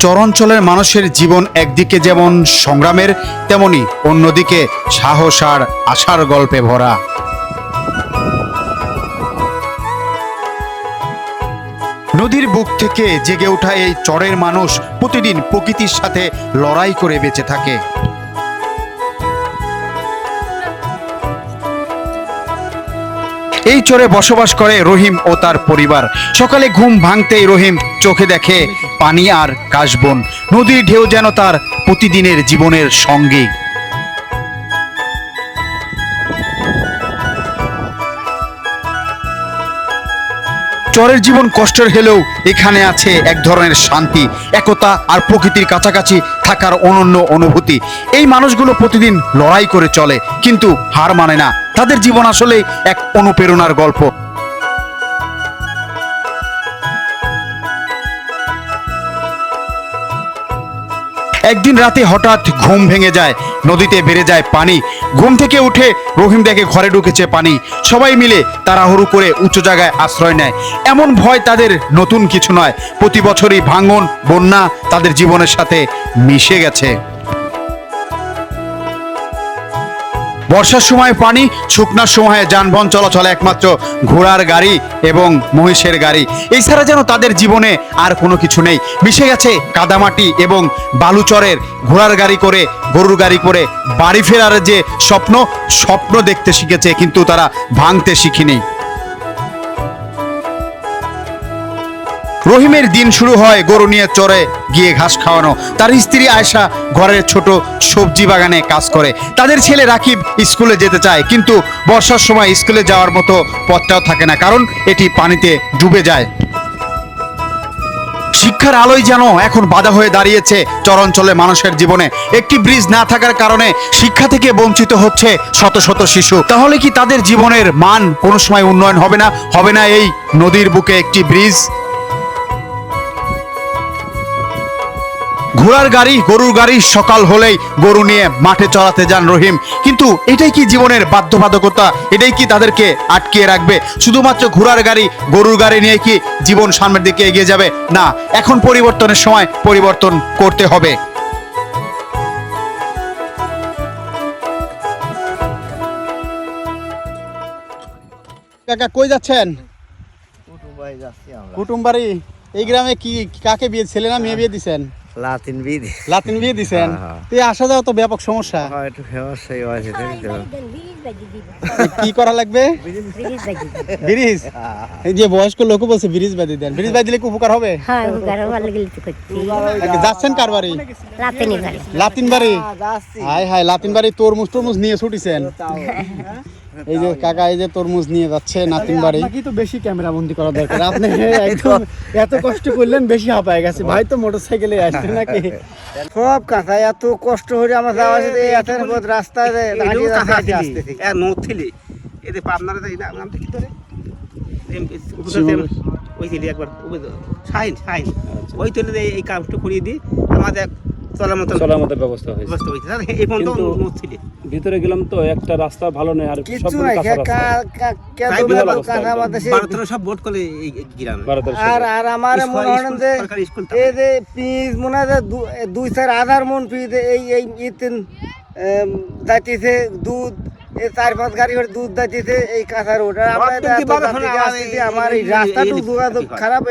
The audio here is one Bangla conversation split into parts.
চরাঞ্চলের মানুষের জীবন একদিকে যেমন সংগ্রামের, তেমনি অন্যদিকে সাহস আর আশার গল্পে ভরা। নদীর বুক থেকে জেগে ওঠা এই চরের মানুষ প্রতিদিন প্রকৃতির সাথে লড়াই করে বেঁচে থাকে। এই চরে বসবাস করে রহিম ও তার পরিবার। সকালে ঘুম ভাঙতেই রহিম চোখে দেখে পানি আর কাশবন। নদীর ঢেউ যেন তার প্রতিদিনের জীবনের সঙ্গী। চরের জীবন কষ্টের হলেও এখানে আছে এক ধরনের শান্তি, একতা আর প্রকৃতির কাছাকাছি থাকার অনন্য অনুভূতি। এই মানুষগুলো প্রতিদিন লড়াই করে চলে, কিন্তু হার মানে না। তাদের জীবন আসলে এক অনুপ্রেরণার গল্প। একদিন রাতে হঠাৎ ঘুম ভেঙে যায়, নদীতে বেড়ে যায় পানি। ঘুম থেকে উঠে রহিম দেখে ঘরে ঢুকেছে পানি। সবাই মিলে তাড়াহুড়ো করে উঁচু জায়গায় আশ্রয় নেয়। এমন ভয় তাদের নতুন কিছু নয়, প্রতি বছরই ভাঙন, বন্যা তাদের জীবনের সাথে মিশে গেছে। বর্ষার সময় পানি, শুকনার সময়ে যানবাহন চলাচল একমাত্র ঘোড়ার গাড়ি এবং মহিষের গাড়ি। এছাড়া যেন তাদের জীবনে আর কোনো কিছু নেই। মিশে গেছে কাদামাটি এবং বালুচরের। ঘোড়ার গাড়ি করে, গরুর গাড়ি করে বাড়ি ফেরার যে স্বপ্ন দেখতে শিখেছে, কিন্তু তারা ভাঙতে শিখিনি। রহিমের দিন শুরু হয় গরু নিয়ে চরে গিয়ে ঘাস খাওয়ানো। তার স্ত্রী আয়েশা ঘরের ছোট সবজি বাগানে কাজ করে। তাদের ছেলে রাকিব স্কুলে যেতে চায়, কিন্তু বর্ষার সময় স্কুলে যাওয়ার মতো পথটাও থাকে না, কারণ এটি পানিতে ডুবে যায়। শিক্ষার আলোয় যেন এখন বাধা হয়ে দাঁড়িয়েছে চরাঞ্চলে মানুষের জীবনে। একটি ব্রিজ না থাকার কারণে শিক্ষা থেকে বঞ্চিত হচ্ছে শত শত শিশু। তাহলে কি তাদের জীবনের মান কোনো সময় উন্নয়ন হবে না এই নদীর বুকে একটি ব্রিজ? ঘোড়ার গাড়ি, গরুর গাড়ি, সকাল হলেই গরু নিয়ে মাঠে চড়াতে যান রহিম। কিন্তু এটাই কি জীবনের বাধ্যবাধকতা? এটাই কি তাদেরকে আটকিয়ে রাখবে? শুধুমাত্র ঘোড়ার গাড়ি, গরুর গাড়ি নিয়ে কি জীবন সামনের দিকে এগিয়ে যাবে? না, এখন পরিবর্তনের সময়, পরিবর্তন করতে হবে। কাকা কই যাচ্ছেন? কুটুম বাড়ি। এই গ্রামে কি কাকে বিয়ে, ছেলে না মেয়ে বিয়ে দিছেন? লাতিন বিয়ে দিছেন। আসা যাওয়া তো ব্যাপক সমস্যা। কি করা লাগবে? ব্রিজ। এই যে বয়স্ক লোক বলছে ব্রিজ বাঁধি দেন। ব্রিজ বাঁধি দিলে কি উপকার হবে? যাচ্ছেন কার বাড়ি? লাতিন বাড়ি। হাই হাই, লাতিন বাড়ি তরমুজ নিয়ে ছুটিছেন। এই যে কাকা, এই যে তরমুজ নিয়ে যাচ্ছে নাতিন বাড়ি। কি তো বেশি ক্যামেরা বন্দি করা দরকার। আপনি একদম এত কষ্ট করলেন, বেশি হাঁপায় গেছে। ভাই তো মোটরসাইকেলে আসছে নাকি? সব কাঁথা এত কষ্ট হয়ে আমার যাওয়া যেতে এত রাস্তায় আসতেছি আর নথিলি এতে পাবনারে যাই না নাম কি ধরে ওই ছিলি একবার শাহিন ওই তুলে এই কাজটা করিয়ে দিই আমাদের চলার মতো ব্যবস্থা হয়েছে। এই পর্যন্ত নথিলি ভিতরে গেলাম তো একটা রাস্তা ভালো নেই, আর কিছু নাই। সব ভোট করে আর আমার মনে হয় যে এই যে পিস মনে হয় 2-4 মন পিস এই ইতিন যাইতেছে দুধ, 4-5 গাড়ি করে দুধ যাইতেছে এই কাঁচা রোড। আমার এই রাস্তাটু যোগাযোগ খারাপ।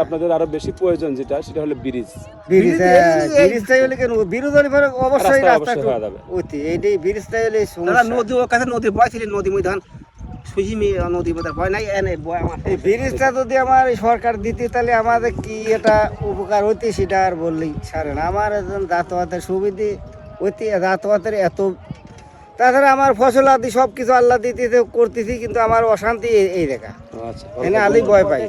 আপনাদের আরো বেশি প্রয়োজন যেটা, সেটা হলো ব্রিজ। ব্রিজটাই হলে কেন ব্রিজ হলে অবশ্যই রাস্তা ওইটি এইটাই ব্রিজটাই হলে নদী ও কাছে নদীর ভয় ছিল, নদী ময়দান নদী ভয় নাই। এই ব্রিজটা যদি আমার সরকার দিতে তাহলে আমাদের কি এটা উপকার হইতে, সেটা আর বললেই ছাড়ে না। আমার যাতায়াতের সুবিধে হইতে, যাতায়াতের এত, তাছাড়া আমার ফসল আদি সব কিছু আল্লাহ দিতে করতেছি, কিন্তু আমার অশান্তি এই দেখা। এনে আলি ভয় পাই।